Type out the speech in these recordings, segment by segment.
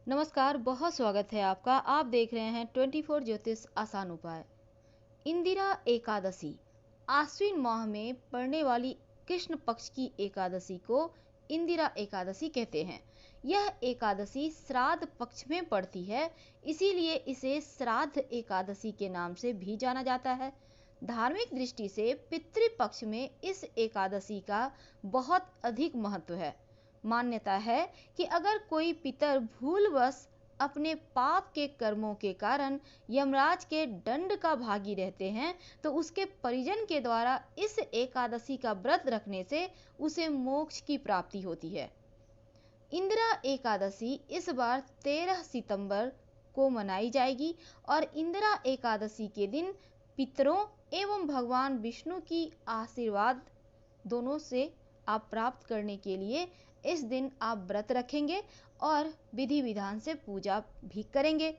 नमस्कार, बहुत स्वागत है आपका। आप देख रहे हैं 24 ज्योतिष आसान उपाय। इंदिरा एकादशी आश्विन माह में पड़ने वाली कृष्ण पक्ष की एकादशी को इंदिरा एकादशी कहते हैं। यह एकादशी श्राद्ध पक्ष में पड़ती है, इसीलिए इसे श्राद्ध एकादशी के नाम से भी जाना जाता है। धार्मिक दृष्टि से पितृपक्ष में इस एकादशी का बहुत अधिक महत्व है। मान्यता है कि अगर कोई पितर भूलवश अपने पाप के कर्मों के कारण यमराज के दंड का भागी रहते हैं, तो उसके परिजन के द्वारा इस एकादशी का व्रत रखने से उसे मोक्ष की प्राप्ति होती है। इंदिरा एकादशी इस बार 13 सितंबर को मनाई जाएगी और इंदिरा एकादशी के दिन पितरों एवं भगवान विष्णु की आशीर्वाद दोनों से आप प्राप्त करने के लिए इस दिन आप व्रत रखेंगे और विधि विधान से पूजा भी करेंगे।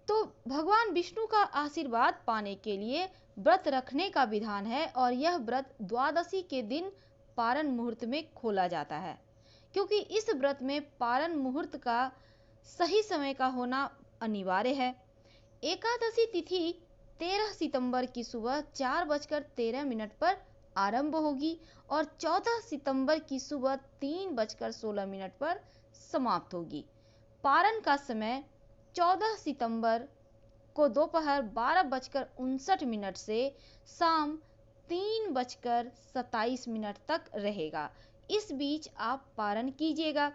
तो भगवान विष्णु का आशीर्वाद पाने के लिए व्रत रखने का विधान है और यह व्रत द्वादशी के दिन पारण मुहूर्त में खोला जाता है, क्योंकि इस व्रत में पारण मुहूर्त का सही समय का होना अनिवार्य है। एकादशी तिथि 13 सितंबर की सुबह 4:13 पर आरंभ होगी और 14 सितंबर की सुबह 3:16 पर समाप्त होगी। पारण का समय 14 सितंबर को दोपहर 12:59 से शाम 3:27 तक रहेगा। इस बीच आप पारण कीजिएगा।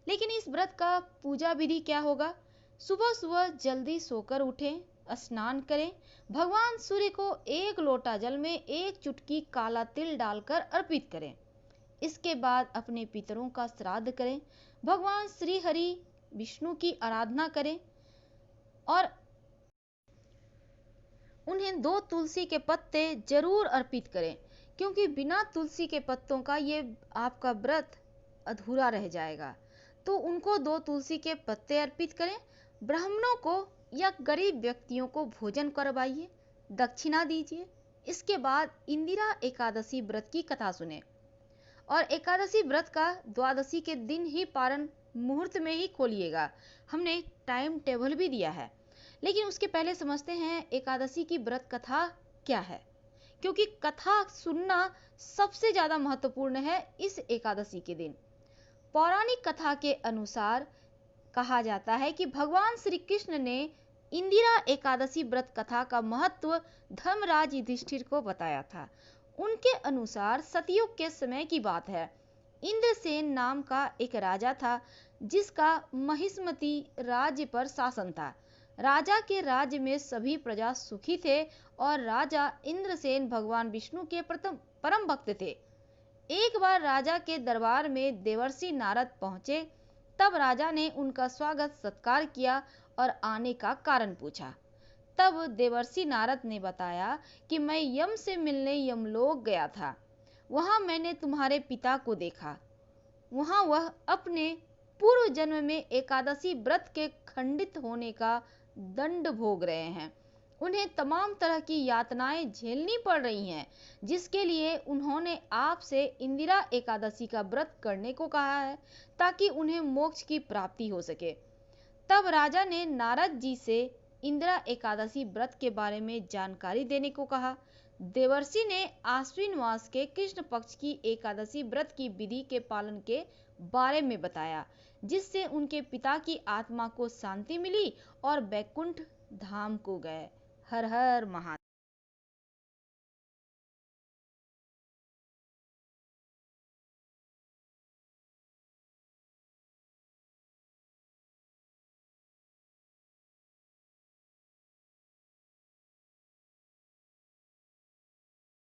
लेकिन इस व्रत का पूजा विधि क्या होगा? सुबह सुबह जल्दी सोकर उठें, स्नान करें, भगवान सूर्य को 1 लोटा जल में 1 चुटकी काला तिल डालकर अर्पित करें। इसके बाद अपने पितरों का श्राद्ध करें, भगवान श्री हरि विष्णु की आराधना करें और उन्हें 2 तुलसी के पत्ते जरूर अर्पित करें, क्योंकि बिना तुलसी के पत्तों का ये आपका व्रत अधूरा रह जाएगा। तो उनको 2 तुलसी के पत्ते अर्पित करें। ब्राह्मणों को या गरीब व्यक्तियों को भोजन करवाइए, दक्षिणा दीजिए। इसके बाद इंदिरा एकादशी व्रत की कथा सुने और एकादशी व्रत का द्वादशी के दिन ही पारण मुहूर्त में ही खोलिएगा। हमने टाइम टेबल भी दिया है, लेकिन उसके पहले समझते हैं एकादशी की व्रत कथा क्या है, क्योंकि कथा सुनना सबसे ज्यादा महत्वपूर्ण है इस एकादशी के दिन। पौराणिक कथा के अनुसार कहा जाता है कि भगवान श्री कृष्ण ने इंदिरा एकादशी व्रत कथा का महत्व धर्मराज युधिष्ठिर को बताया था। उनके अनुसार सतयुग के समय की बात है। इंद्रसेन नाम का एक राजा था, जिसका महिष्मती राज्य पर शासन था। राजा के राज्य में सभी प्रजा सुखी थे और राजा इंद्रसेन भगवान विष्णु के परम भक्त थे। एक बार राजा के दरबार में देवर्षि नारद पहुंचे। तब राजा ने उनका स्वागत सत्कार किया और आने का कारण पूछा। तब देवर्षि नारद ने बताया कि मैं यम से मिलने यमलोक गया था। वहां मैंने तुम्हारे पिता को देखा। वहां वह अपने पूर्व जन्म में एकादशी व्रत के खंडित होने का दंड भोग रहे हैं। उन्हें तमाम तरह की यातनाएं झेलनी पड़ रही हैं, जिसके लिए उन्होंने आपसे इंदिरा एकादशी का व्रत करने को कहा है, ताकि उन्हें मोक्ष की प्राप्ति हो सके। तब राजा ने नारद जी से इंदिरा एकादशी व्रत के बारे में जानकारी देने को कहा। देवर्षि ने आश्विन मास के कृष्ण पक्ष की एकादशी व्रत की विधि के पालन के बारे में बताया, जिससे उनके पिता की आत्मा को शांति मिली और वैकुंठ धाम को गए। हर हर महादेव।